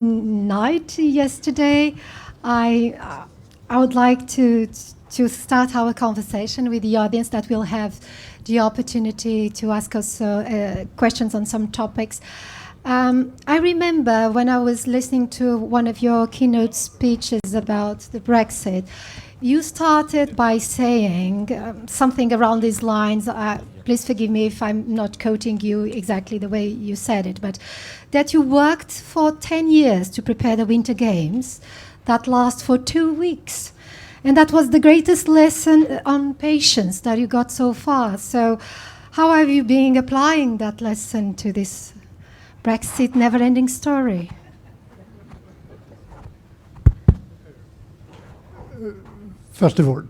night yesterday. I would like to start our conversation with the audience that will have the opportunity to ask us questions on some topics. I remember when I was listening to one of your keynote speeches about the Brexit, you started by saying something around these lines. Please forgive me if I'm not quoting you exactly the way you said it, but that you worked for 10 years to prepare the Winter Games that last for 2 weeks. And that was the greatest lesson on patience that you got so far. So how have you been applying that lesson to this Brexit never-ending story? First of all,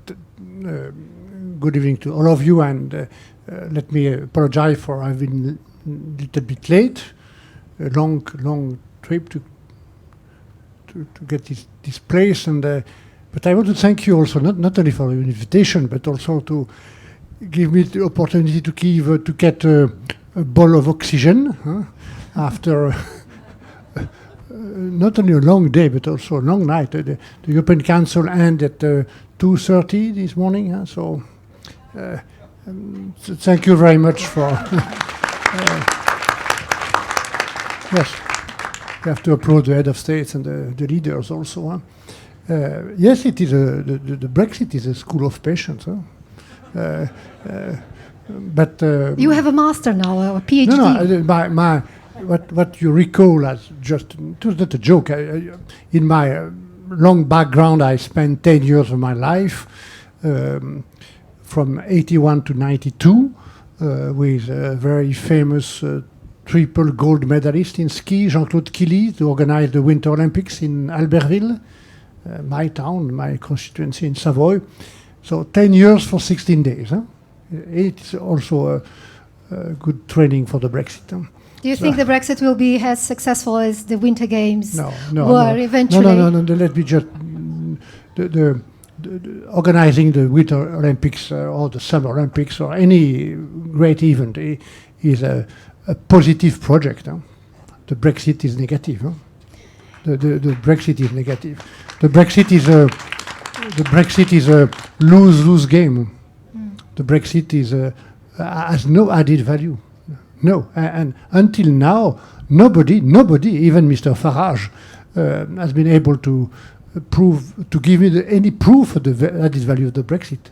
good evening to all of you, and let me apologize for I've been a little bit late. A long trip to get this place, and but I want to thank you also not only for your invitation, but also to give me the opportunity to get a ball of oxygen after. Not only a long day, but also a long night. The European Council ended at 2:30 this morning. So thank you very much for... yes, we have to applaud the head of states and the leaders also. Yes, it is the Brexit is a school of patience. But you have a master now, a PhD. No, what you recall as just, it was not a joke. In my long background, I spent 10 years of my life, from 81 to 92, with a very famous triple gold medalist in ski, Jean-Claude Killy, to organize the Winter Olympics in Albertville, my town, my constituency in Savoy. So 10 years for 16 days. It's also a good training for the Brexit. Do you think the Brexit will be as successful as the Winter Games were eventually? No. Let me just... The organizing the Winter Olympics or the Summer Olympics or any great event is a positive project. The Brexit is negative. The Brexit is negative. The Brexit is a lose-lose game. The Brexit has no added value. No, and until now, nobody, even Mr. Farage, has been able to give me any proof of the added value of the Brexit.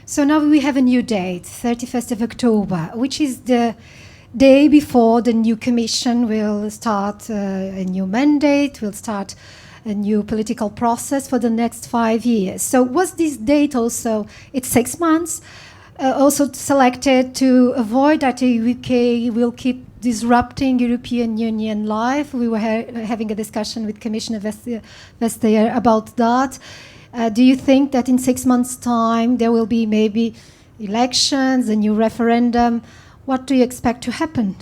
So now we have a new date, 31st of October, which is the day before the new commission will start a new mandate, will start a new political process for the next 5 years. So was this date also, it's 6 months, also selected to avoid that the UK will keep disrupting European Union life? We were having a discussion with Commissioner Vestager about that. Do you think that in 6 months' time there will be maybe elections, a new referendum? What do you expect to happen?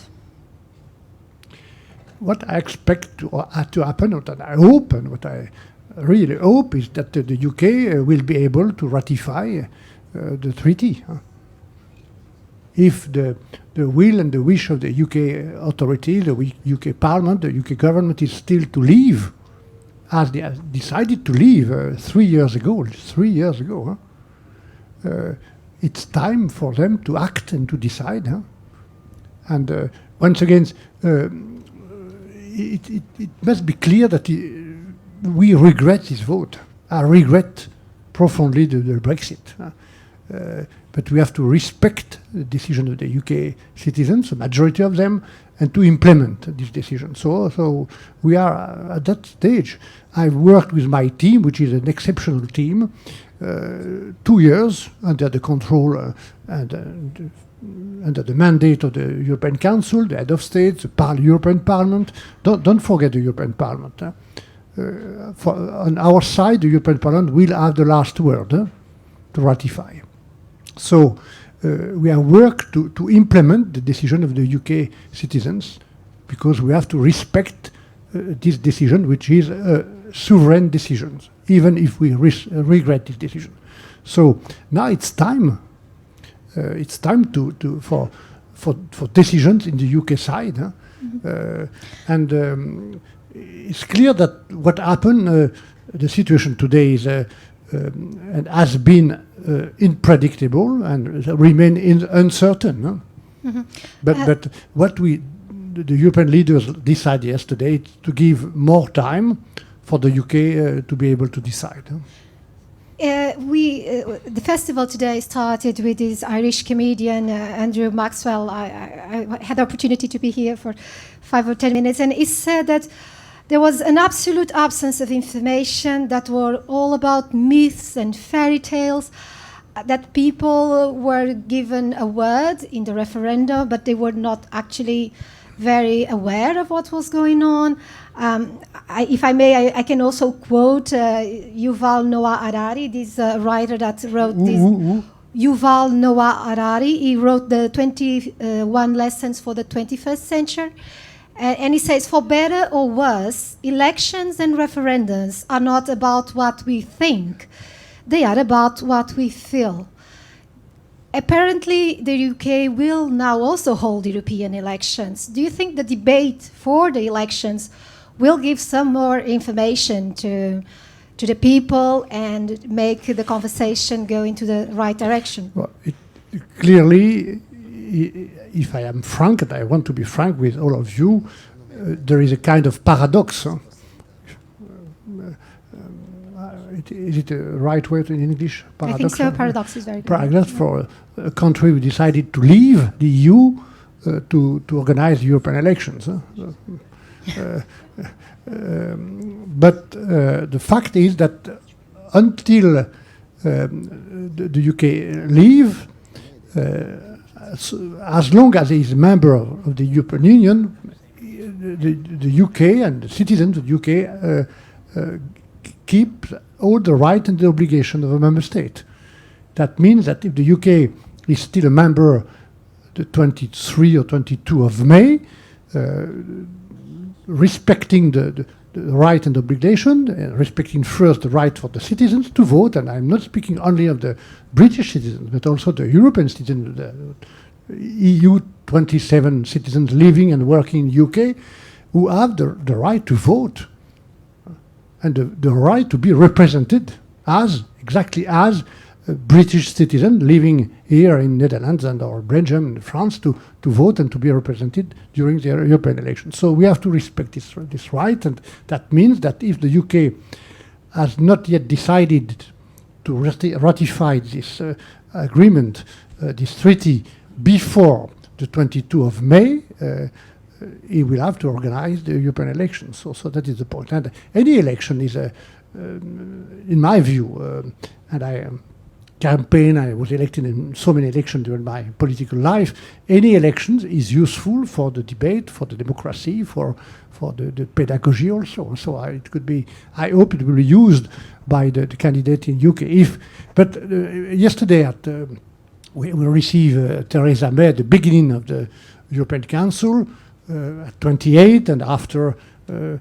What I expect to happen, what I hope, and what I really hope is that the UK will be able to ratify the treaty. If the will and the wish of the UK authority, the UK Parliament, the UK government is still to leave, as they have decided to leave 3 years ago. 3 years ago, it's time for them to act and to decide. And once again, it must be clear that we regret this vote. I regret profoundly the Brexit. But we have to respect the decision of the UK citizens, the majority of them, and to implement this decision. So we are at that stage. I've worked with my team, which is an exceptional team, 2 years under the control and under the mandate of the European Council, the head of state, the European Parliament. Don't forget the European Parliament. On our side, the European Parliament will have the last word to ratify. So we have worked to implement the decision of the UK citizens, because we have to respect this decision, which is a sovereign decision, even if we regret this decision. So now it's time. It's time for decisions in the UK side And it's clear that what happened, the situation today is and has been unpredictable and remain uncertain. No? But what the European leaders decided yesterday to give more time for the UK to be able to decide. The festival today started with this Irish comedian Andrew Maxwell. I had the opportunity to be here for 5 or 10 minutes, and he said that there was an absolute absence of information that were all about myths and fairy tales, that people were given a word in the referendum, but they were not actually very aware of what was going on. If I may, I can also quote Yuval Noah Harari, this writer that wrote this. Yuval Noah Harari, he wrote the 21 lessons for the 21st century. And he says, for better or worse, elections and referendums are not about what we think. They are about what we feel. Apparently, the UK will now also hold European elections. Do you think the debate for the elections will give some more information to the people and make the conversation go into the right direction? Well, clearly, if I am frank, and I want to be frank with all of you, there is a kind of paradox. Is it the right word in English? Paradox? I think so. Paradox is very good. Paradox for a country who decided to leave the EU to organize European elections. But the fact is that until the UK leave, as long as he is a member of the European Union, the UK and the citizens of the UK keep all the right and the obligation of a member state. That means that if the UK is still a member the 23 or 22 of May, respecting the right and obligation, respecting first the right for the citizens to vote, and I'm not speaking only of the British citizens, but also the European citizens, the EU 27 citizens living and working in UK, who have the right to vote and the right to be represented exactly as a British citizen living here in Netherlands and or Belgium and France to vote and to be represented during the European elections. So we have to respect this right, and that means that if the UK has not yet decided to ratify this agreement, this treaty, before the 22 of May, he will have to organize the European elections. So that is the point. And any election is, in my view, and I was elected in so many elections during my political life, any elections is useful for the debate, for the democracy, for the pedagogy also. So it could be, I hope it will be used by the candidate in UK. But yesterday we received Theresa May at the beginning of the European Council, at 28, and after the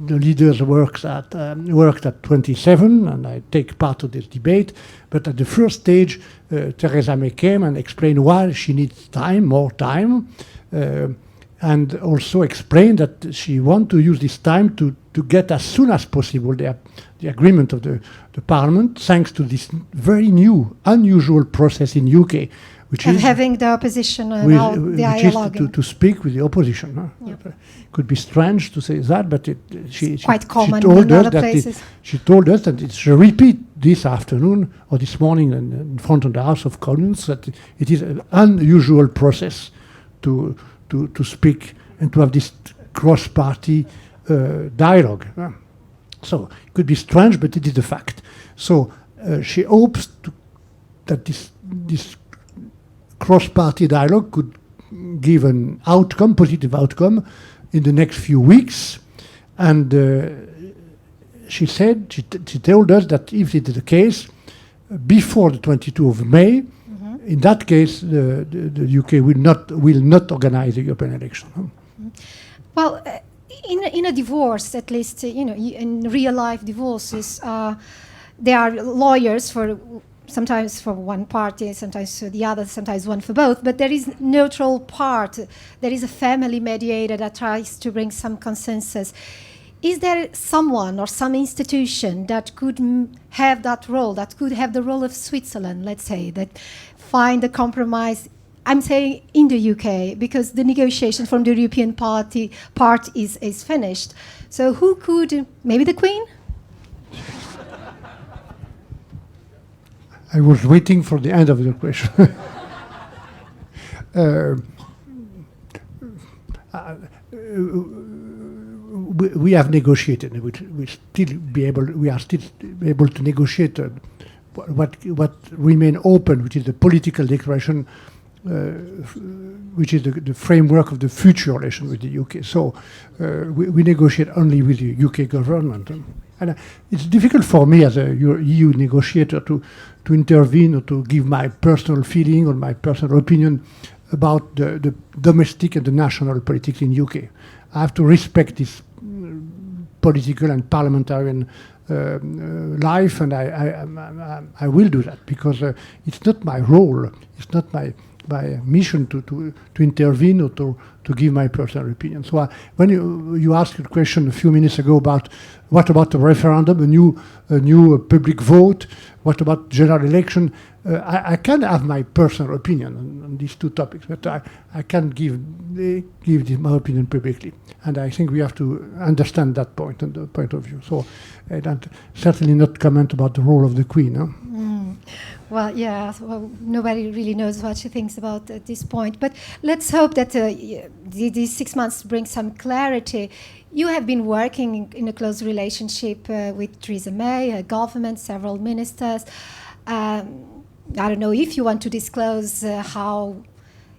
leaders worked at 27, and I take part of this debate. But at the first stage, Theresa May came and explained why she needs more time, and also explained that she wants to use this time to get as soon as possible the agreement of the Parliament, thanks to this very new, unusual process in UK, which is having the opposition now dialogue. To speak with the opposition. It could be strange to say that, but she common told in us other places. She told us that she repeat this afternoon or this morning in front of the House of Commons that it is an unusual process to speak and to have this cross-party dialogue. So it could be strange, but it is the fact. So she hopes that this cross-party dialogue could give an outcome, positive outcome, in the next few weeks. And she told us that if it is the case, before the 22 of May, in that case, the UK will not organize the European election. Well, in a divorce, at least, in real life divorces, there are lawyers for sometimes for one party, sometimes for the other, sometimes one for both, but there is neutral part. There is a family mediator that tries to bring some consensus. Is there someone or some institution that could have that role, that could have the role of Switzerland, let's say, that find a compromise? I'm saying in the UK, because the negotiation from the European part is finished. So who could, maybe the Queen? I was waiting for the end of the question. We have negotiated. We are still able to negotiate what remain open, which is the political declaration, which is the framework of the future relation with the UK. So we negotiate only with the UK government. And it's difficult for me as a EU negotiator to intervene or to give my personal feeling or my personal opinion about the domestic and the national politics in UK. I have to respect this political and parliamentarian life, and I will do that, because it's not my role, it's not my mission to intervene or to give my personal opinion. So when you asked a question a few minutes ago about what about the referendum, a new public vote, what about general election, I can have my personal opinion on these two topics, but I can't give my opinion publicly. And I think we have to understand that point and the point of view. So I don't certainly not comment about the role of the Queen. Huh? Well, yeah, well, nobody really knows what she thinks about at this point. But let's hope that these 6 months bring some clarity. You have been working in a close relationship with Theresa May, her government, several ministers. I don't know if you want to disclose how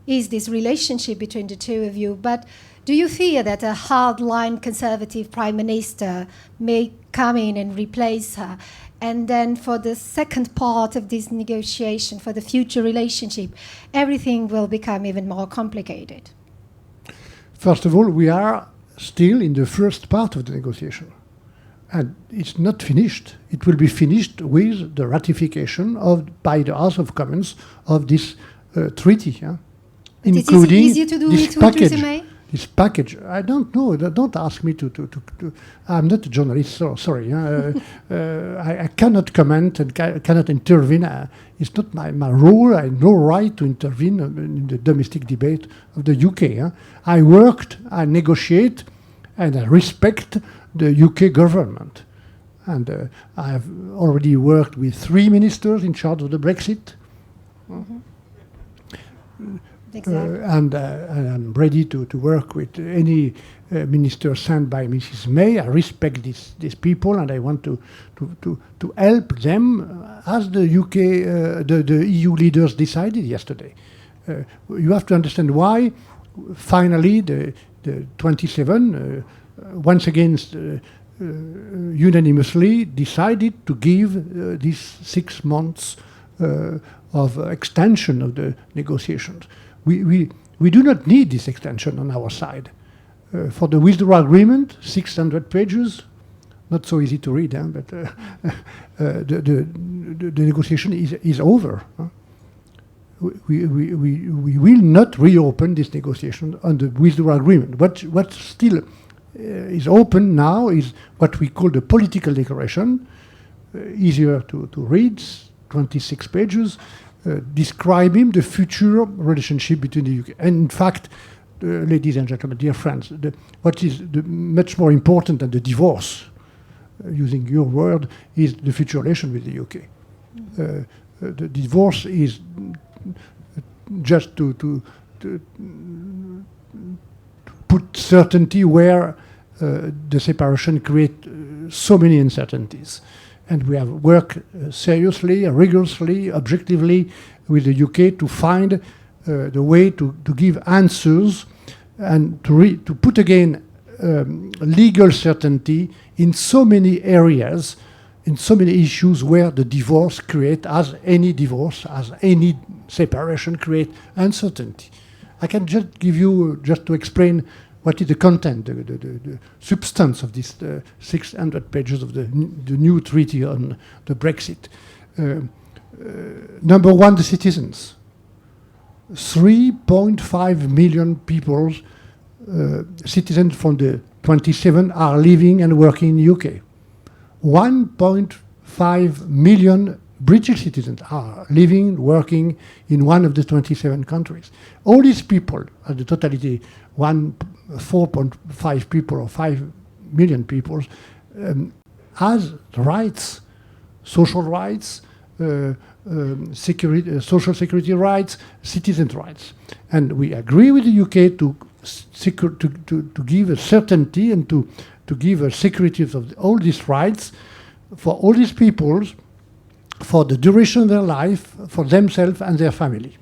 is this relationship between the two of you, but do you fear that a hardline conservative prime minister may come in and replace her? And then for the second part of this negotiation, for the future relationship, everything will become even more complicated. First of all, we are still in the first part of the negotiation. And it's not finished. It will be finished with the ratification by the House of Commons of this treaty, including is it easier to do this it with Theresa May? This package. I don't know. Don't ask me to I'm not a journalist, so sorry. I cannot comment and cannot intervene. It's not my role. I have no right to intervene in the domestic debate of the UK. I worked, I negotiate, and I respect the UK government. And I have already worked with 3 ministers in charge of the Brexit. Mm-hmm. Exactly. And I'm ready to work with any minister sent by Mrs. May. I respect these people, and I want to help them as the UK, the EU leaders decided yesterday. You have to understand why finally the 27 once again unanimously decided to give these 6 months of extension of the negotiations. We do not need this extension on our side. For the withdrawal agreement, 600 pages, not so easy to read, but the negotiation is over. We will not reopen this negotiation on the withdrawal agreement. What still is open now is what we call the political declaration, easier to read, 26 pages, describing the future relationship between the UK. And in fact, ladies and gentlemen, dear friends, what is much more important than the divorce, using your word, is the future relation with the UK. The divorce is just to put certainty where the separation creates so many uncertainties. And we have worked seriously, rigorously, objectively with the UK to find the way to give answers and to put again legal certainty in so many areas, in so many issues where the divorce creates, as any divorce, as any separation creates uncertainty. I can just give you, just to explain what is the content, the substance of this 600 pages of the new treaty on the Brexit. Number one, the citizens. 3.5 million people, citizens from the 27 are living and working in the UK. 1.5 million British citizens are living, working in one of the 27 countries. All these people, the totality, 4.5 people or 5 million people, has rights, social rights, social security rights, citizens' rights. And we agree with the UK to give a certainty and to give a security of all these rights for all these people for the duration of their life, for themselves and their family.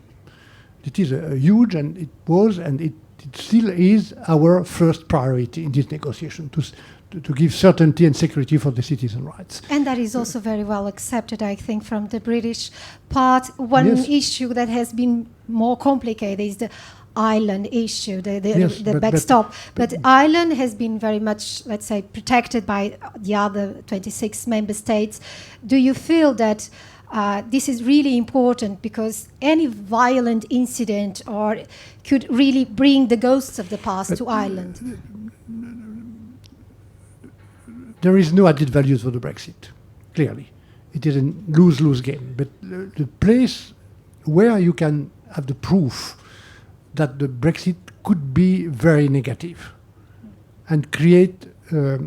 It is a huge, and it was, and it still is our first priority in this negotiation, to give certainty and security for the citizen rights. And that is also very well accepted, I think, from the British part. One issue that has been more complicated is the Ireland issue, the backstop. But Ireland has been very much, let's say, protected by the other 26 member states. Do you feel that this is really important because any violent incident or could really bring the ghosts of the past to Ireland? There is no added values for the Brexit, clearly. It is a lose-lose game. But the place where you can have the proof that the Brexit could be very negative and create, I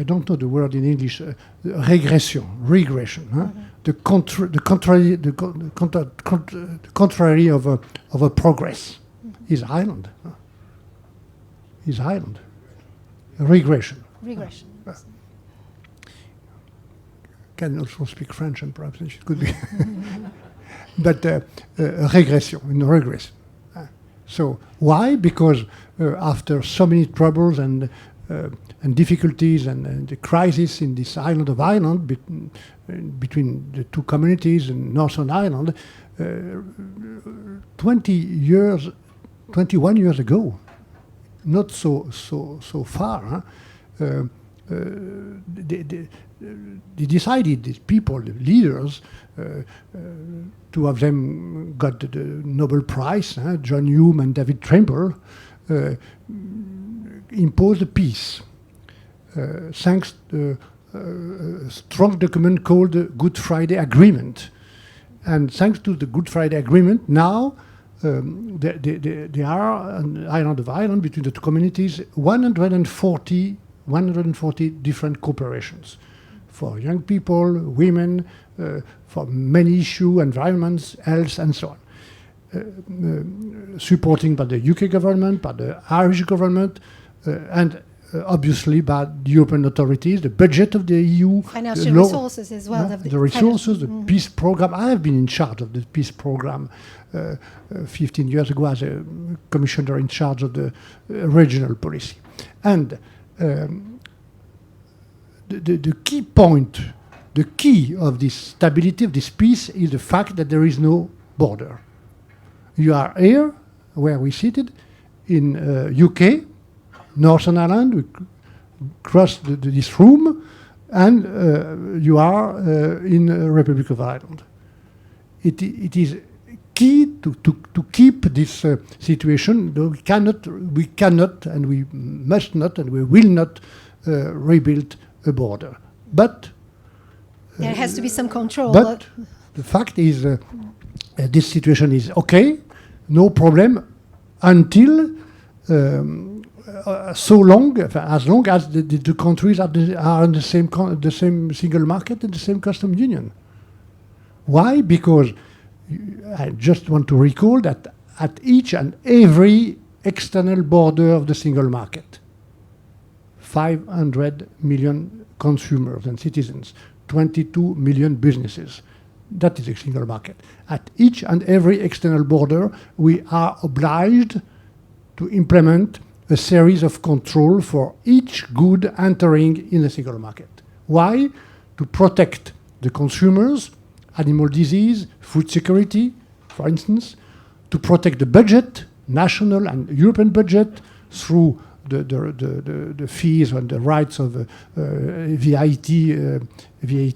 don't know the word in English, regression, huh? The contrary of a progress is Ireland. Is Ireland. Regression. Regression. Can also speak French, and perhaps it could be. But regression, in regress. So why? Because after so many troubles and difficulties and the crisis in this island of Ireland between the two communities in Northern Ireland, 21 years ago, not so far, they decided, these people, the leaders, two of them got the Nobel Prize, John Hume and David Trimble, imposed a peace, thanks to a strong document called the Good Friday Agreement. And thanks to the Good Friday Agreement, now there are on the island of Ireland, between the two communities, 140 different cooperations for young people, women, for many issues, environments, health, and so on. Supporting by the UK government, by the Irish government, and obviously by the European authorities, the budget of the EU. Financial resources as well. The resources, the peace program. I have been in charge of the peace program 15 years ago as a commissioner in charge of the regional policy. And the key point, the key of this stability, of this peace, is the fact that there is no border. You are here, where we seated, in UK, Northern Ireland, we cross this room, and you are in Republic of Ireland. It is key to keep this situation. We cannot, and we must not, and we will not rebuild a border. But there has to be some control. But the fact is, this situation is okay, no problem, until as long as the countries are in the same single market and the same customs union. Why? Because I just want to recall that at each and every external border of the single market, 500 million consumers and citizens, 22 million businesses. That is a single market. At each and every external border, we are obliged to implement a series of control for each good entering in the single market. Why? To protect the consumers, animal disease, food security, for instance, to protect the budget, national and European budget, through the fees and the rights of VAT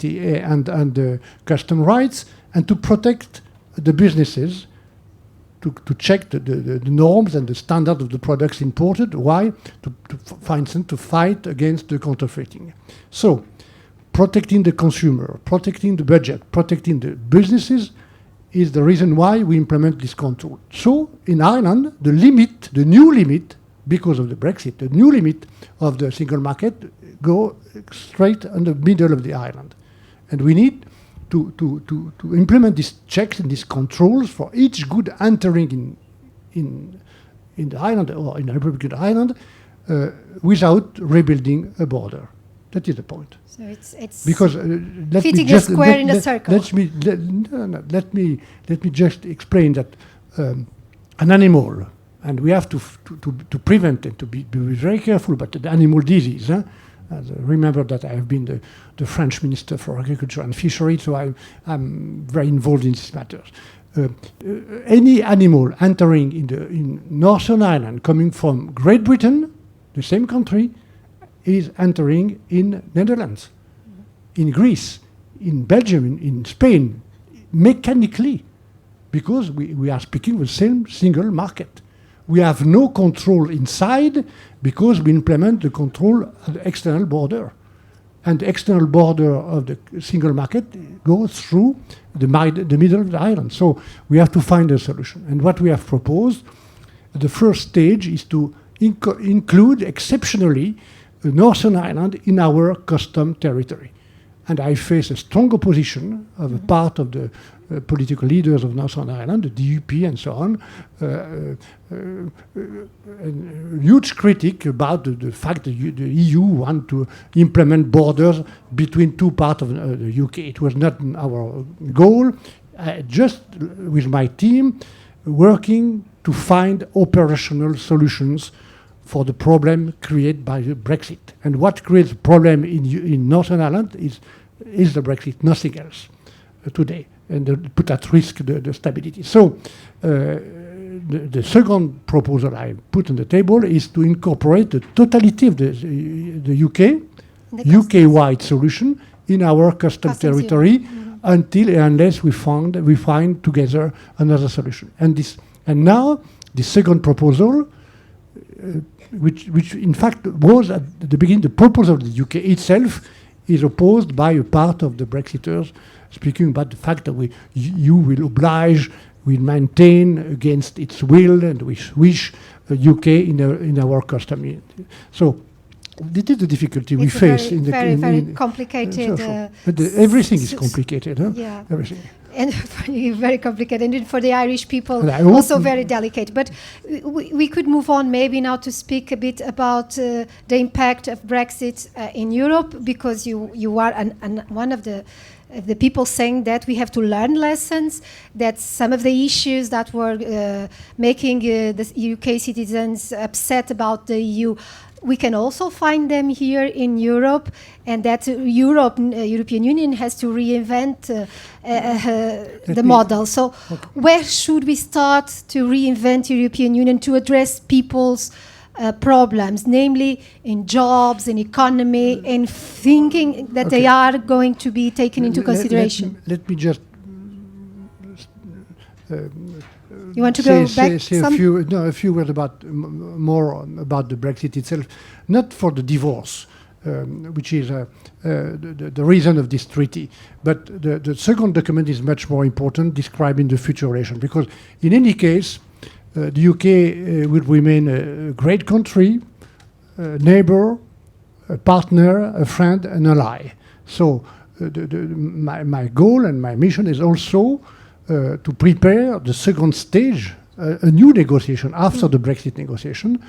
and custom rights, and to protect the businesses, to check the norms and the standard of the products imported. Why? For instance, to fight against the counterfeiting. So, protecting the consumer, protecting the budget, protecting the businesses is the reason why we implement this control. So, in Ireland, the new limit, because of the Brexit, the new limit of the single market go straight in the middle of the island. And we need to implement these checks and these controls for each good entering in the island or in the Republic of Ireland without rebuilding a border. That is the point. So it's because fitting a square in a circle. Let me just explain that an animal, and we have to prevent it, to be very careful about the animal disease. Remember that I have been the French Minister for Agriculture and Fishery, so I'm very involved in these matters. Any animal entering in Northern Ireland coming from Great Britain, the same country, is entering in Netherlands, in Greece, in Belgium, in Spain, mechanically, because we are speaking the same single market. We have no control inside because we implement the control at the external border. And the external border of the single market goes through the middle of the island. So we have to find a solution. And what we have proposed, the first stage is to include exceptionally Northern Ireland in our custom territory. And I face a strong opposition of a part of the political leaders of Northern Ireland, the DUP and so on, a huge critic about the fact that the EU want to implement borders between two parts of the UK. It was not our goal. Just with my team, working to find operational solutions for the problem created by the Brexit. And what creates a problem in Northern Ireland is the Brexit, nothing else today, and put at risk the stability. So the second proposal I put on the table is to incorporate the totality of the UK-wide solution in our custom territory unless we find together another solution. And now the second proposal, which in fact was at the beginning the proposal of the UK itself, is opposed by a part of the Brexiters, speaking about the fact that you will maintain against its will, and we wish UK in our custom. So this is the difficulty we face in the very complicated. But everything is complicated. Yeah. Everything. And very complicated, and for the Irish people also very delicate. But we could move on maybe now to speak a bit about the impact of Brexit in Europe, because you are one of the people saying that we have to learn lessons, that some of the issues that were making the UK citizens upset about the EU, we can also find them here in Europe, and that European Union has to reinvent the model. So where should we start to reinvent European Union to address people's problems, namely in jobs, in economy, in thinking that they are going to be taken into consideration? Let me just you want to go back? Say a few words more about the Brexit itself, not for the divorce, which is the reason of this treaty, but the second document is much more important, describing the future relation, because in any case, the UK will remain a great country, a neighbor, a partner, a friend, an ally. So my goal and my mission is also to prepare the second stage, a new negotiation after the Brexit negotiation,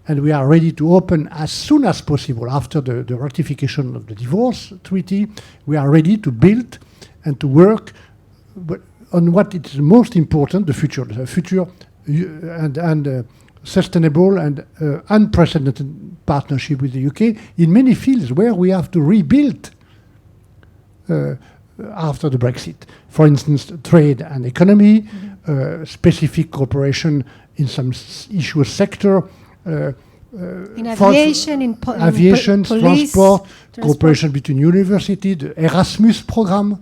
and we are ready to open as soon as possible after the ratification of the divorce treaty. We are ready to build and to work on what is most important, the future and sustainable and unprecedented partnership with the UK in many fields where we have to rebuild after the Brexit. For instance, trade and economy, specific cooperation in some issue sector, in aviation, aviation, police, transport, cooperation between universities, the Erasmus program.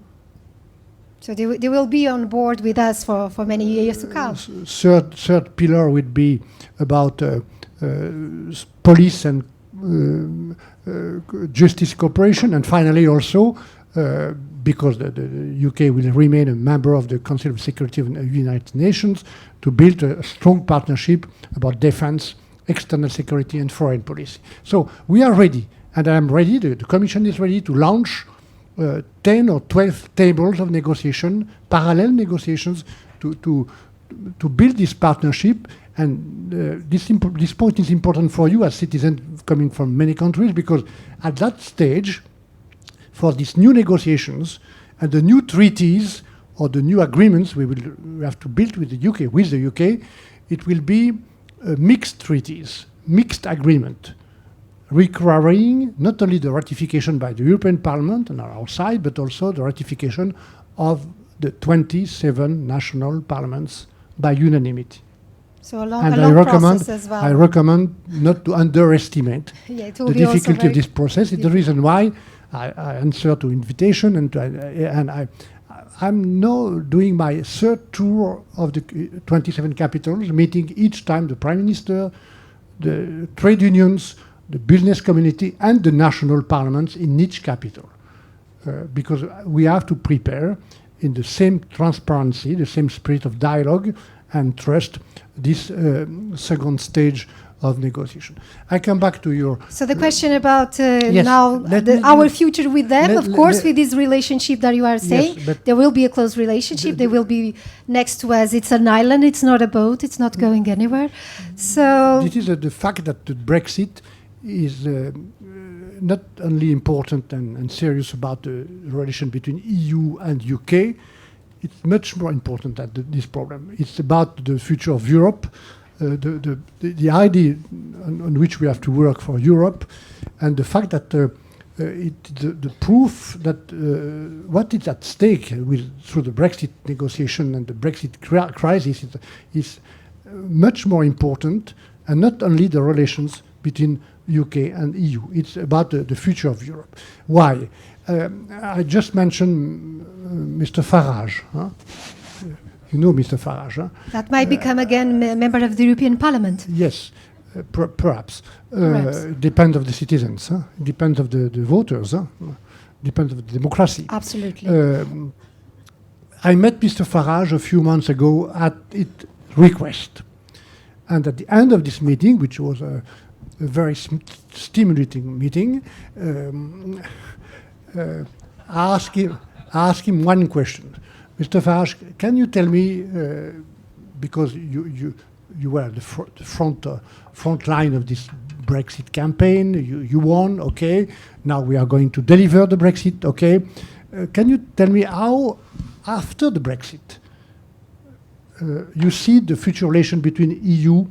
So they will be on board with us for many years to come. Third pillar would be about police and justice cooperation, and finally also, because the UK will remain a member of the Council of Security of the United Nations, to build a strong partnership about defense, external security and foreign policy. So we are ready, and I am ready, the Commission is ready to launch 10 or 12 tables of negotiation, parallel negotiations to build this partnership. And this point is important for you as citizens coming from many countries, because at that stage, for these new negotiations and the new treaties or the new agreements we have to build with the UK, it will be mixed treaties, mixed agreement, requiring not only the ratification by the European Parliament on our side, but also the ratification of the 27 national parliaments by unanimity. So a long process as well. I recommend not to underestimate the difficulty of this process. It's the reason why I answer to invitation, and I'm now doing my third tour of the 27 capitals, meeting each time the Prime Minister, the trade unions, the business community, and the national parliaments in each capital, because we have to prepare in the same transparency, the same spirit of dialogue and trust, this second stage of negotiation. I come back to your... So the question about yes, now our future with them, of course, with this relationship that you are saying, yes, there will be a close relationship. They will be next to us. It's an island. It's not a boat. It's not going anywhere. So... This is the fact that the Brexit is not only important and serious about the relation between EU and UK, it's much more important than this problem. It's about the future of Europe, the idea on which we have to work for Europe, and the fact that the proof that what is at stake through the Brexit negotiation and the Brexit crisis is much more important, and not only the relations between UK and EU. It's about the future of Europe. Why? I just mentioned Mr. Farage. Huh? You know Mr. Farage. Huh? That might become again a member of the European Parliament. Yes, perhaps. Depends of the citizens. Huh? Depends of the voters. Huh? Depends of the democracy. Absolutely. I met Mr. Farage a few months ago at his request. And at the end of this meeting, which was a very stimulating meeting, ask him one question. Mr. Farage, can you tell me, because you were the front line of this Brexit campaign, you won, okay, now we are going to deliver the Brexit, okay. Can you tell me how, after the Brexit, you see the future relation between EU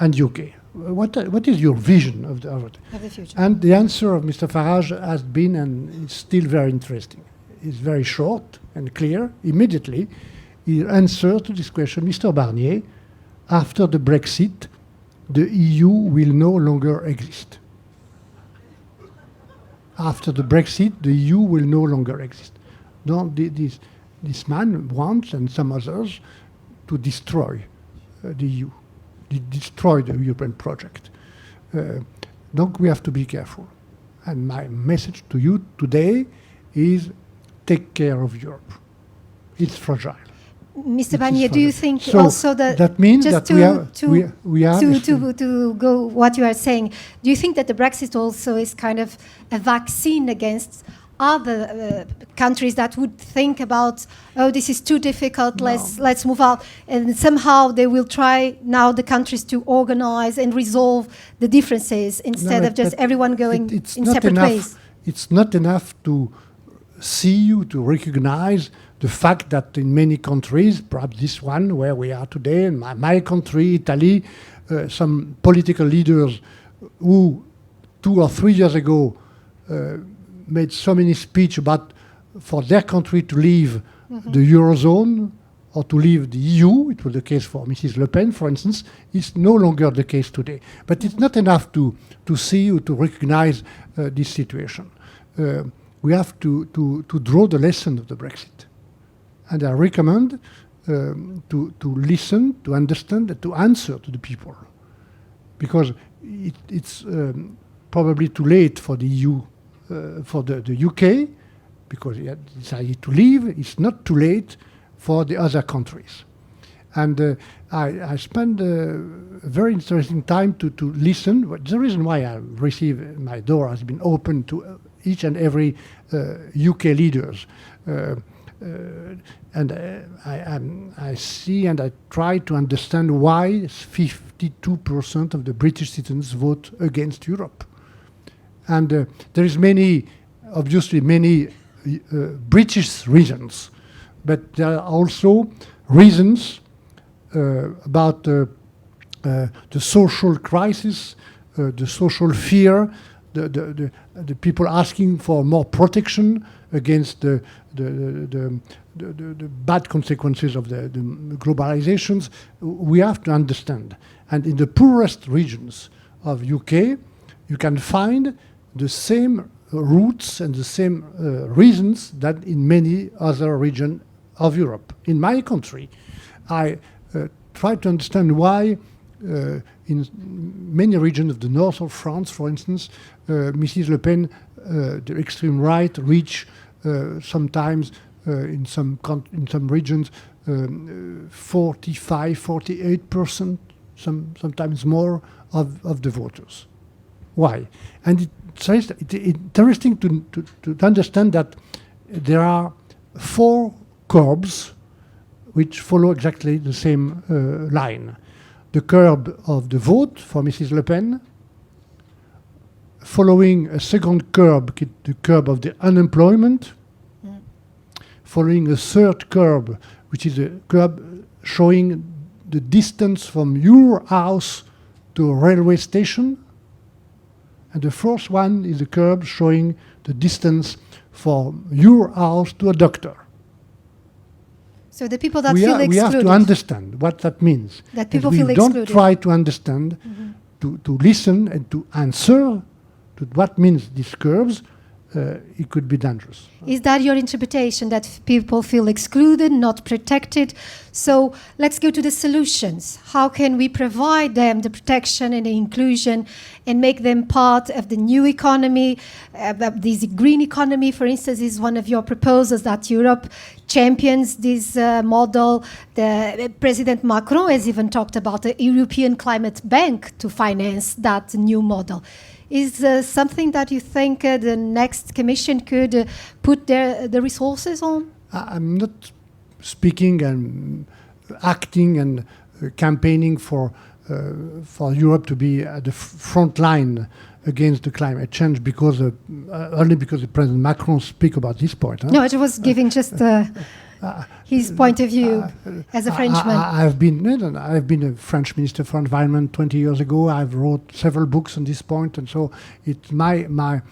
and UK? What is your vision of the future? And the answer of Mr. Farage has been, and it's still very interesting. It's very short and clear. Immediately, he answered to this question, Mr. Barnier, after the Brexit, the EU will no longer exist. After the Brexit, the EU will no longer exist. This man wants, and some others, to destroy the EU. Destroy the European project. Donc we have to be careful. And my message to you today is take care of Europe. It's fragile. Mr. Barnier, do you think so also that means just that we are to go what you are saying, do you think that the Brexit also is kind of a vaccine against other countries that would think about, oh, this is too difficult, let's move out, and somehow they will try now the countries to organize and resolve the differences instead of just everyone going in separate ways? It's not enough to to recognize the fact that in many countries, perhaps this one where we are today, in my country, Italy, some political leaders who 2 or 3 years ago made so many speeches about for their country to leave the Eurozone or to leave the EU. It was the case for Mrs. Le Pen, for instance. It's no longer the case today. But it's not enough to see or to recognize this situation. We have to draw the lesson of the Brexit. And I recommend to listen, to understand, and to answer to the people. Because it's probably too late for the EU, for the UK, because it had decided to leave. It's not too late for the other countries. And I spent a very interesting time to listen. The reason why I received, my door has been open to each and every UK leaders. And I see and I try to understand why 52% of the British citizens vote against Europe. And there is obviously many British reasons, but there are also reasons about the social crisis, the social fear, the people asking for more protection against the bad consequences of the globalizations. We have to understand. And in the poorest regions of UK, you can find the same roots and the same reasons that in many other regions of Europe. In my country, I try to understand why in many regions of the north of France, for instance, Mrs. Le Pen, the extreme right, reach sometimes in some regions 45, 48%, sometimes more of the voters. Why? And it's interesting to understand that there are 4 curbs which follow exactly the same line. The curb of the vote for Mrs. Le Pen, following a second curb, the curb of the unemployment, following a third curb, which is a curb showing the distance from your house to a railway station, and the fourth one is a curb showing the distance from your house to a doctor. So the people that feel excluded. We have to understand what that means. That people feel excluded. Don't try to understand, to listen and to answer to what means these curves. It could be dangerous. Is that your interpretation, that people feel excluded, not protected? So let's go to the solutions. How can we provide them the protection and the inclusion and make them part of the new economy? This green economy, for instance, is one of your proposals that Europe champions this model. The President Macron has even talked about a European Climate Bank to finance that new model. Is something that you think the next Commission could put the resources on? I'm not speaking and acting and campaigning for Europe to be at the front line against the climate change because only because the President Macron speak about this point. Huh? No, I was giving just his point of view as a Frenchman. I've been a French Minister for Environment 20 years ago. I've wrote several books on this point, and so it's my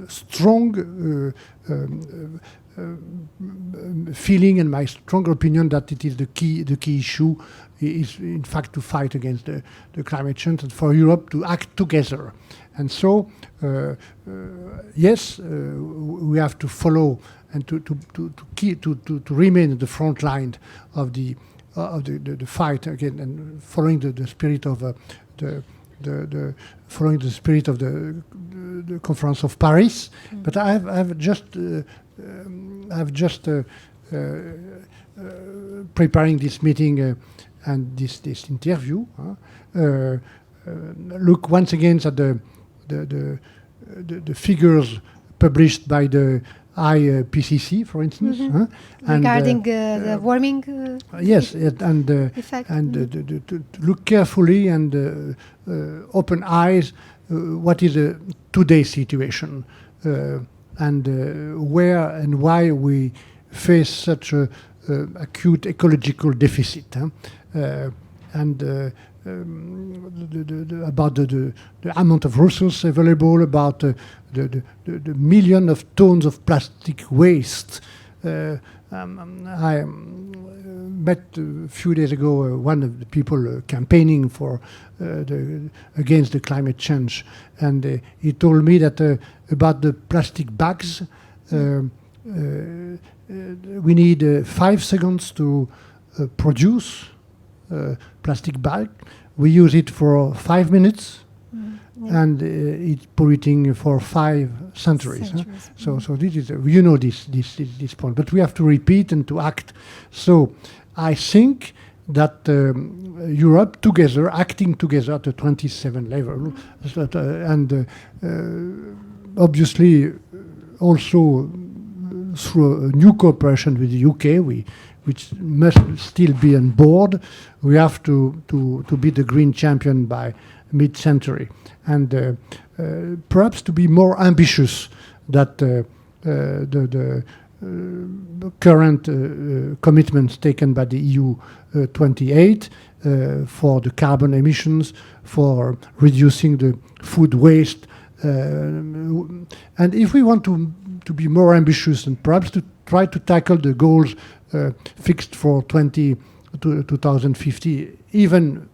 strong feeling and my strong opinion that it is the key issue is in fact to fight against the climate change and for Europe to act together. And so yes, we have to follow and to remain in the front line of the fight again, and following the spirit of following the spirit of the Conference of Paris. But I've just preparing this meeting and this interview. Look once again at the figures published by the IPCC, for instance, regarding the warming. Yes, and effect. And to look carefully and open eyes. What is today's situation, and where and why we face such a acute ecological deficit, and about the amount of resources available, about the million of tons of plastic waste, I met a few days ago one of the people campaigning for against the climate change, and he told me that about the plastic bags, we need 5 seconds to produce plastic bag. We use it for 5 minutes, and it's polluting for 5 centuries. Huh? So this is this point. But we have to repeat and to act. So I think that Europe together, acting together at the 27 level, and obviously also through a new cooperation with the UK, which must still be on board. We have to be the green champion by mid-century, and perhaps to be more ambitious that the current commitments taken by the EU 28 for the carbon emissions, for reducing the food waste, and if we want to be more ambitious and perhaps to try to tackle the goals fixed for 2050, even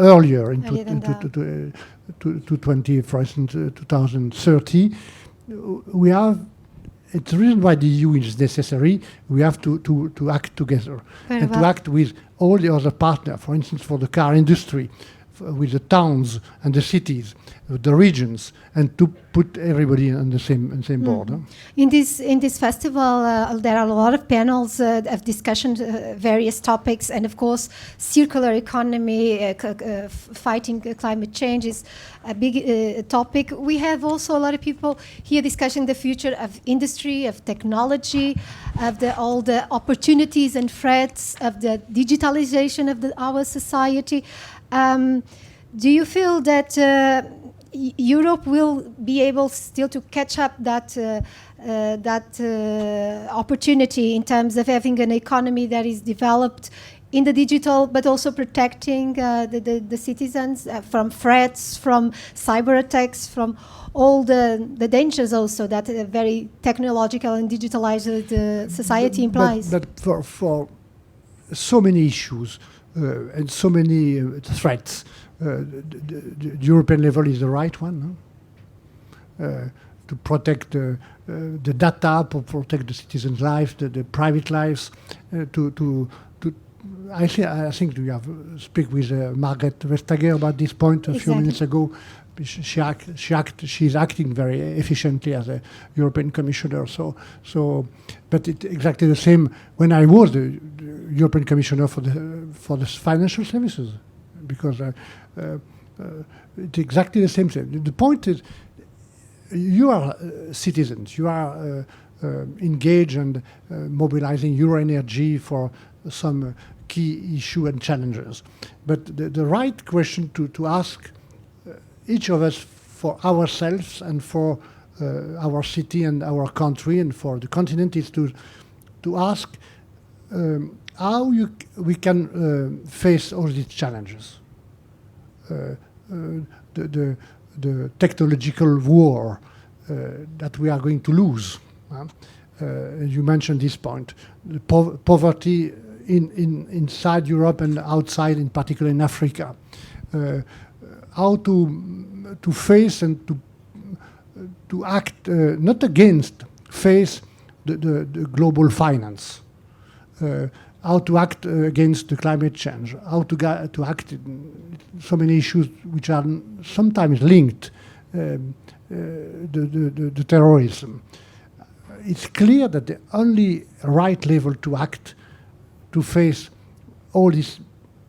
earlier in 20, for instance, 2030, we have. It's the reason why the EU is necessary. We have to act together and to act with all the other partners. For instance, for the car industry, with the towns and the cities, the regions, and to put everybody on the same board. Huh? In this festival, there are a lot of panels of discussion, various topics, and of course, circular economy, fighting climate change is a big topic. We have also a lot of people here discussing the future of industry, of technology, of all the opportunities and threats of the digitalization of our society. Do you feel that Europe will be able still to catch up that opportunity in terms of having an economy that is developed in the digital, but also protecting the citizens from threats, from cyber attacks, from all the dangers also that a very technological and digitalized society implies? But for so many issues and so many threats, the European level is the right one, to protect the data, to protect the citizens' lives, the private lives. I think we have speak with Margaret Vestager about this point a few minutes ago. She's acting very efficiently as a European Commissioner. But it's exactly the same when I was the European Commissioner for the financial services, because it's exactly the same thing. The point is, you are citizens. You are engaged and mobilizing your energy for some key issue and challenges. But the right question to ask each of us for ourselves and for our city and our country and for the continent is to ask how we can face all these challenges. The technological war that we are going to lose. You mentioned this point. The poverty inside Europe and outside, in particular in Africa. How to face and to act not against, face the global finance. How to act against the climate change. How to act in so many issues which are sometimes linked. The terrorism. It's clear that the only right level to act to face all these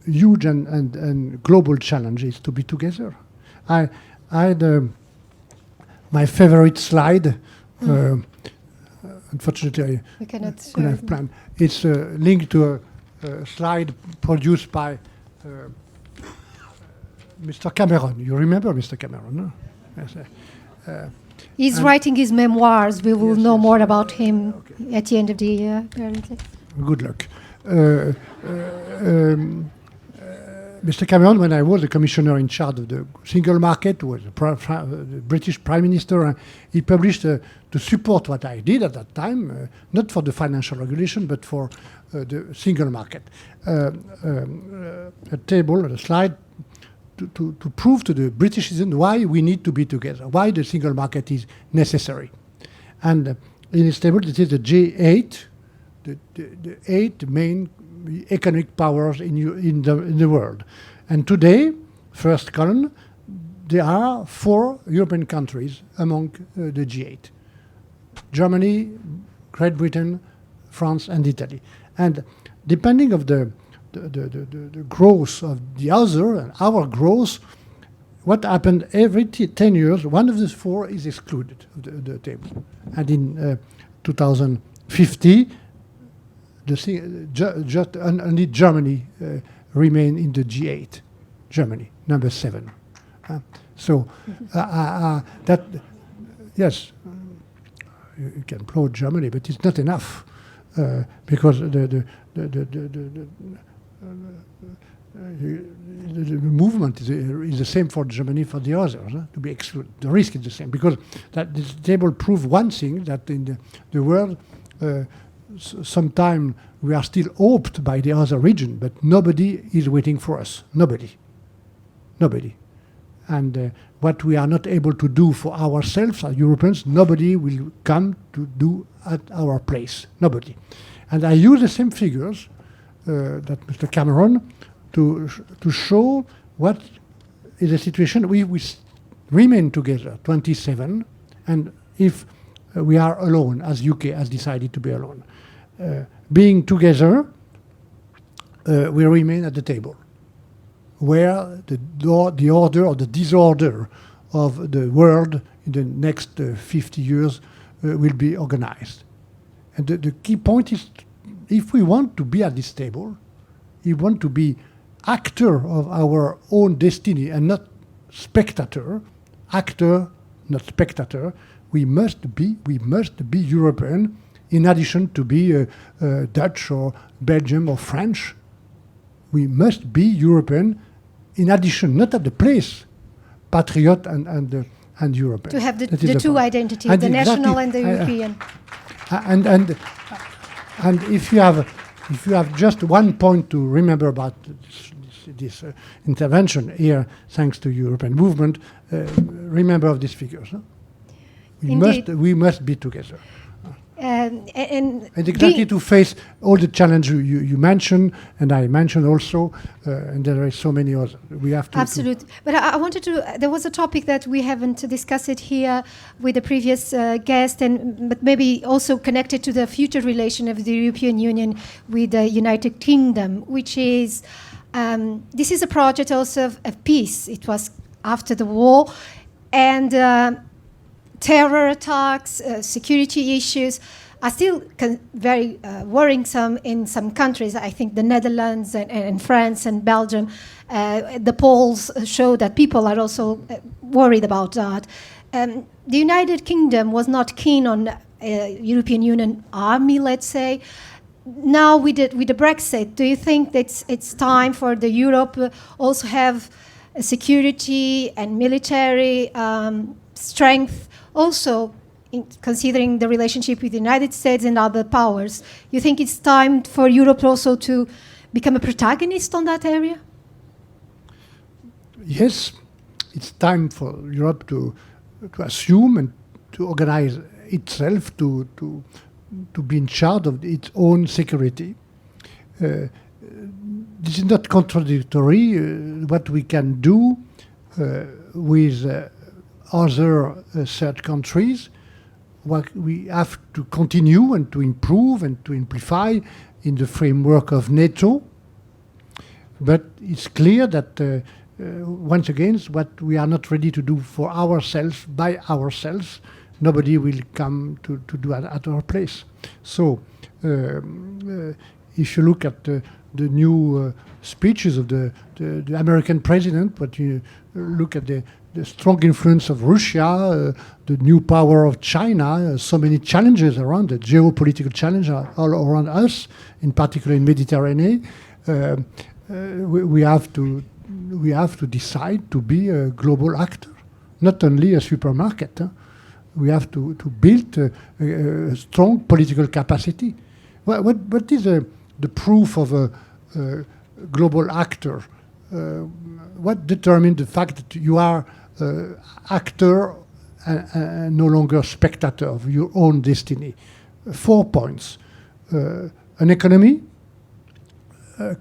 huge and global challenges to be together. I had my favorite slide. Unfortunately, we cannot have planned. It's linked to a slide produced by Mr. Cameron. You remember Mr. Cameron? No? Yes, he's writing his memoirs. We will know more about him at the end of the year, apparently. Good luck. Mr. Cameron, when I was the commissioner in charge of the single market, was the British Prime Minister, he published to support what I did at that time, not for the financial regulation, but for the single market. A table, a slide to prove to the British citizens why we need to be together, why the single market is necessary. And in this table, it is the G8, the 8 main economic powers in the world. And today, first column, there are 4 European countries among the G8. Germany, Great Britain, France, and Italy. And depending of the growth of the other and our growth, what happened every 10 years, one of the 4 is excluded of the table. And in 2050, just only Germany remain in the G8. Germany, number 7. That, yes, you can applaud Germany, but it's not enough because the movement is the same for Germany, for the others, to be excluded. The risk is the same because that this table proves one thing, that in the world, sometime we are still hoped by the other region, but nobody is waiting for us. Nobody. And what we are not able to do for ourselves as Europeans, nobody will come to do at our place. Nobody. And I use the same figures that Mr. Cameron to show what is the situation. We remain together, 27, and if we are alone, as UK has decided to be alone. Being together, we remain at the table, where the order or the disorder of the world in the next 50 years will be organized. And the key point is, if we want to be at this table, if we want to be actor of our own destiny and not spectator, actor, not spectator, we must be European, in addition to be Dutch or Belgium or French. We must be European, in addition, not at the place, patriot and European. To have the two identities, the national and the European. And if you have just one point to remember about this intervention here, thanks to European movement, remember of these figures. Huh? We must be together. And exactly to face all the challenges you mentioned, and I mentioned also, and there are so many others. We have to... Absolutely. But I wanted to... There was a topic that we haven't discussed it here with the previous guest, but maybe also connected to the future relation of the European Union with the United Kingdom, which is... this is a project also of peace. It was after the war, and... terror attacks, security issues are still very worrisome in some countries. I think the Netherlands and France and Belgium, the polls show that people are also worried about that. The United Kingdom was not keen on European Union army, let's say. Now with the Brexit, do you think that it's time for the Europe also have a security and military strength? Also, considering the relationship with the United States and other powers, you think it's time for Europe also to become a protagonist on that area? Yes, it's time for Europe to assume and to organize itself to be in charge of its own security. This is not contradictory. What we can do with other third countries, what we have to continue and to improve and to amplify in the framework of NATO. But it's clear that once again, what we are not ready to do for ourselves, by ourselves, nobody will come to do it at our place. So if you look at the new speeches of the American president, but you look at the strong influence of Russia, the new power of China, so many challenges around, the geopolitical challenge all around us, in particular in Mediterranean. we have to decide to be a global actor, not only a supermarket. We have to build a strong political capacity. What is the proof of a global actor? What determines the fact that you are actor and no longer spectator of your own destiny? 4 points. An economy,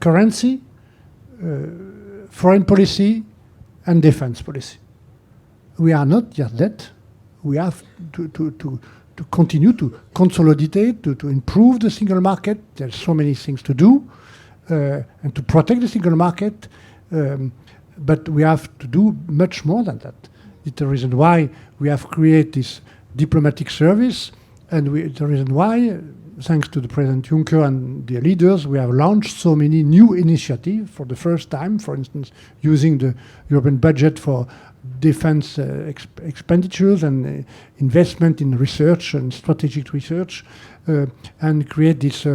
currency, foreign policy, and defense policy. We are not yet that. We have to continue to consolidate, to improve the single market. There's so many things to do, and to protect the single market. But we have to do much more than that. It's the reason why we have created this diplomatic service, and the reason why, thanks to the President Juncker and the leaders, we have launched so many new initiatives for the first time. For instance, using the European budget for defense expenditures and investment in research and strategic research, and create this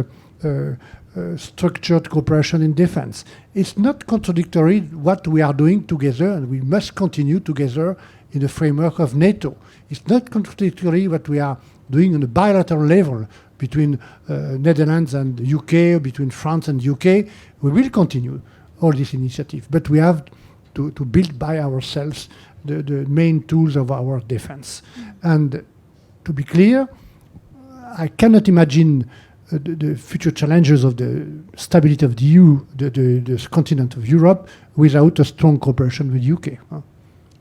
structured cooperation in defense. It's not contradictory what we are doing together, and we must continue together in the framework of NATO. It's not contradictory what we are doing on a bilateral level between Netherlands and the UK, between France and UK. We will continue all this initiative, but we have to build by ourselves the main tools of our defense. And to be clear, I cannot imagine the future challenges of the stability of the EU, the continent of Europe, without a strong cooperation with UK.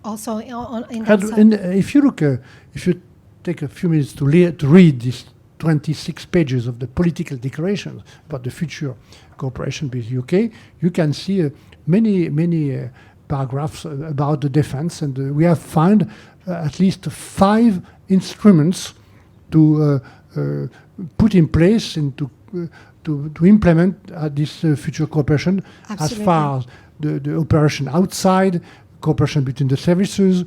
Also, in And if you look, if you take a few minutes to read these 26 pages of the political declarations about the future cooperation with UK, you can see many paragraphs about the defense, and we have found at least 5 instruments to put in place and to implement this future cooperation. Absolutely. As far as the operation outside, cooperation between the services,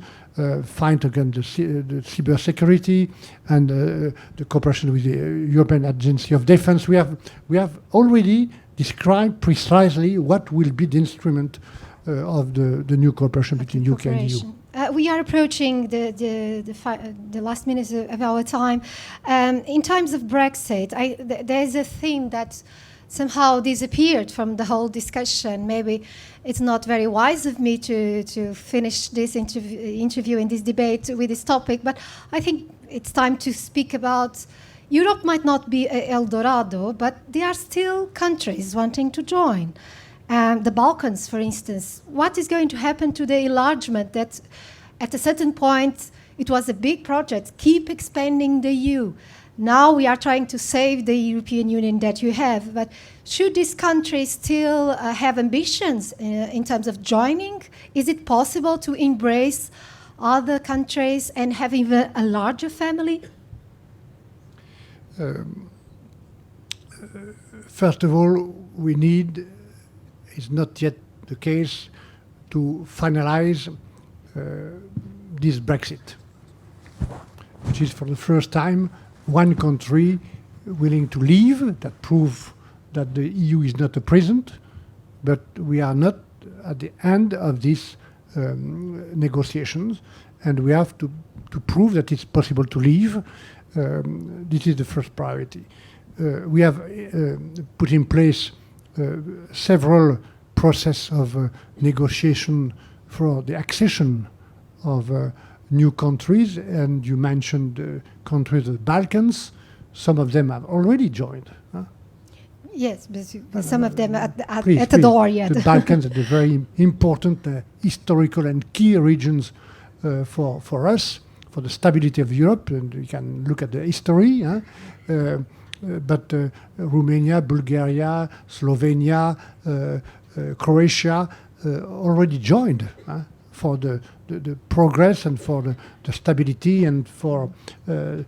fight against the cybersecurity, and the cooperation with the European Agency of Defense. We have already described precisely what will be the instrument of the new cooperation between UK and EU. We are approaching the last minutes of our time. In times of Brexit, there's a theme that somehow disappeared from the whole discussion. Maybe it's not very wise of me to finish this interview and this debate with this topic, but I think it's time to speak about Europe. Might not be a El Dorado, but there are still countries wanting to join. The Balkans, for instance. What is going to happen to the enlargement that at a certain point it was a big project, keep expanding the EU. Now we are trying to save the European Union that you have, but should these countries still have ambitions in terms of joining? Is it possible to embrace other countries and have even a larger family? First of all, we need, it's not yet the case, to finalize this Brexit, which is for the first time one country willing to leave. That proves that the EU is not a prison, but we are not at the end of these negotiations, and we have to prove that it's possible to leave. This is the first priority. We have put in place several process of negotiation for the accession of new countries, and you mentioned countries of the Balkans. Some of them have already joined. Yes, but some of them at the door yet. The Balkans are the very important historical and key regions for us, for the stability of Europe, and you can look at the history. But Romania, Bulgaria, Slovenia, Croatia already joined for the progress and for the stability and for the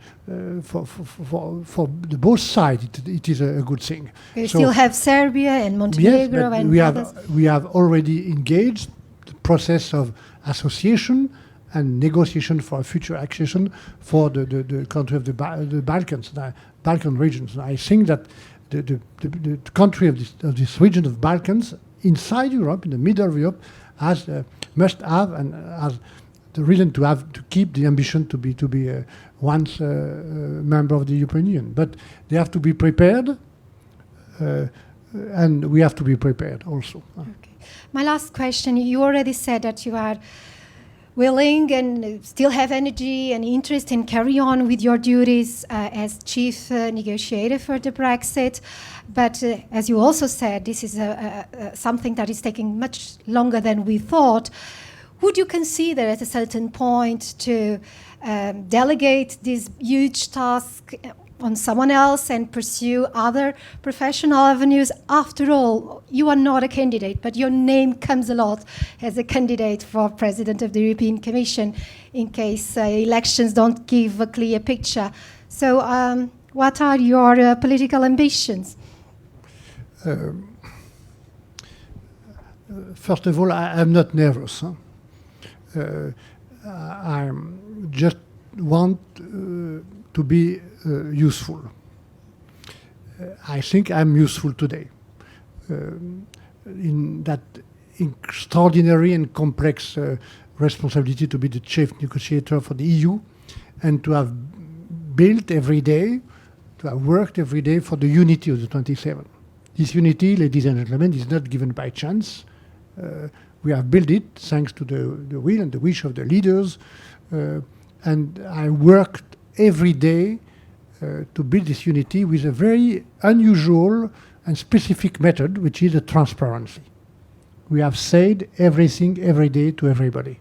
both sides. It is a good thing. We still have Serbia and Montenegro, yes, and we have already engaged the process of association and negotiation for a future accession for the country of the Balkans, the Balkan regions. And I think that the country of this region of Balkans inside Europe, in the middle of Europe, must have and has the reason to keep the ambition to be once member of the European Union. But they have to be prepared, and we have to be prepared also. Okay. My last question, you already said that you are willing and still have energy and interest in carry on with your duties as chief negotiator for the Brexit. But as you also said, this is something that is taking much longer than we thought. Would you consider at a certain point to delegate this huge task on someone else and pursue other professional avenues? After all, you are not a candidate, but your name comes a lot as a candidate for President of the European Commission in case elections don't give a clear picture. So what are your political ambitions? First of all, I'm not nervous. I just want to be useful. I think I'm useful today in that extraordinary and complex responsibility to be the chief negotiator for the EU and to have built every day, to have worked every day for the unity of the 27. This unity, ladies and gentlemen, is not given by chance. We have built it thanks to the will and the wish of the leaders. And I worked every day to build this unity with a very unusual and specific method, which is a transparency. We have said everything every day to everybody.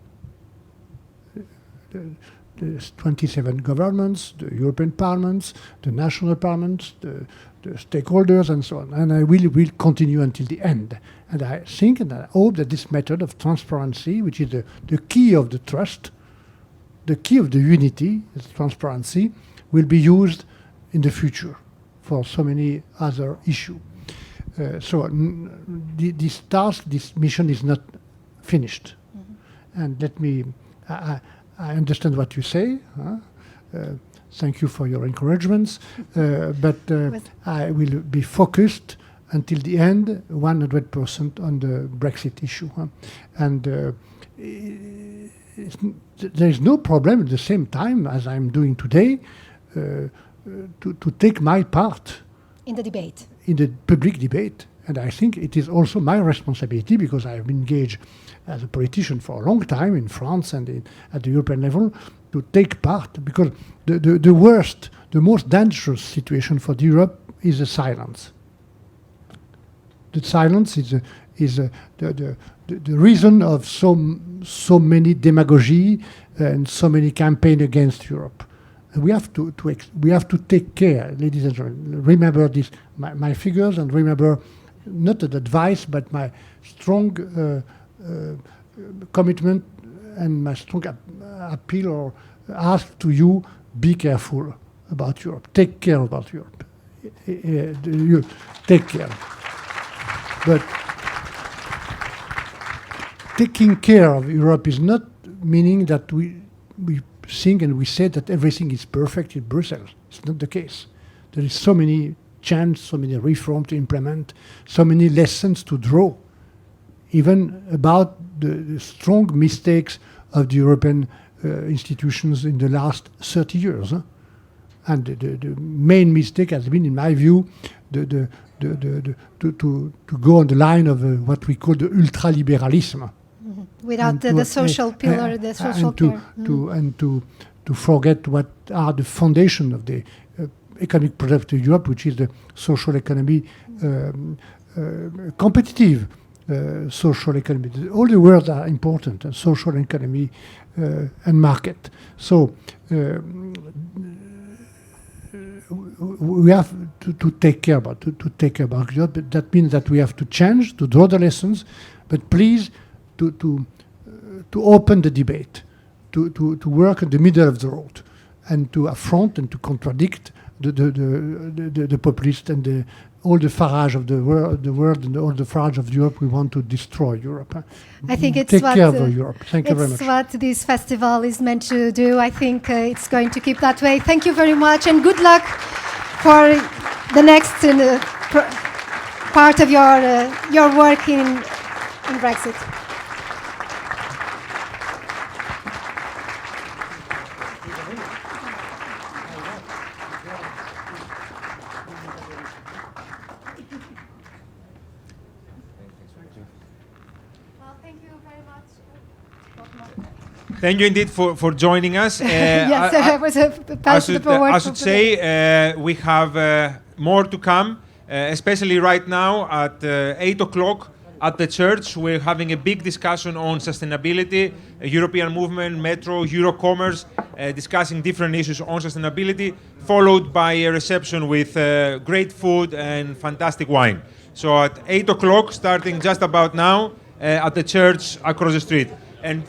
The 27 governments, the European parliaments, the national parliaments, the stakeholders, and so on. And I will continue until the end. And I think and I hope that this method of transparency, which is the key of the trust, the key of the unity, is transparency, will be used in the future for so many other issues. This task, this mission is not finished. Mm-hmm. And let me, I understand what you say. Thank you for your encouragements. But I will be focused until the end, 100% on the Brexit issue. And there is no problem at the same time, as I'm doing today, to take my part in the debate, in the public debate. And I think it is also my responsibility, because I have been engaged as a politician for a long time in France and at the European level, to take part, because the worst, the most dangerous situation for Europe is the silence. The silence is the reason of so many demagogy and so many campaigns against Europe. And we have to take care, ladies and gentlemen. Remember this, my figures, and remember not an advice, but my strong commitment and my strong appeal or ask to you: be careful about Europe. Take care about Europe. Take care. But taking care of Europe is not meaning that we think and we say that everything is perfect in Brussels. It's not the case. There is so many chances, so many reforms to implement, so many lessons to draw, even about the strong mistakes of the European institutions in the last 30 years. And the main mistake has been, in my view, to go on the line of what we call the ultraliberalism. Without the social pillar, the social care. And to forget what are the foundation of the economic product of Europe, which is the social economy, competitive social economy. All the words are important, social economy and market. So we have to take care about Europe. That means that we have to change, to draw the lessons, but please to open the debate, to work in the middle of the road, and to affront and to contradict the populists and all the Farage of the world and all the Farage of Europe. We want to destroy Europe. I think it's take care of Europe. Thank you very much. It's what this festival is meant to do. I think it's going to keep that way. Thank you very much, and good luck for the next part of your work in Brexit. Well, thank you very much. Thank you indeed for joining us. Yes, it was a passionate work. I should say we have more to come, especially right now at 8 o'clock at the church. We're having a big discussion on sustainability, a European movement, Metro, Eurocommerce, discussing different issues on sustainability, followed by a reception with great food and fantastic wine. So at 8 o'clock, starting just about now, at the church across the street. And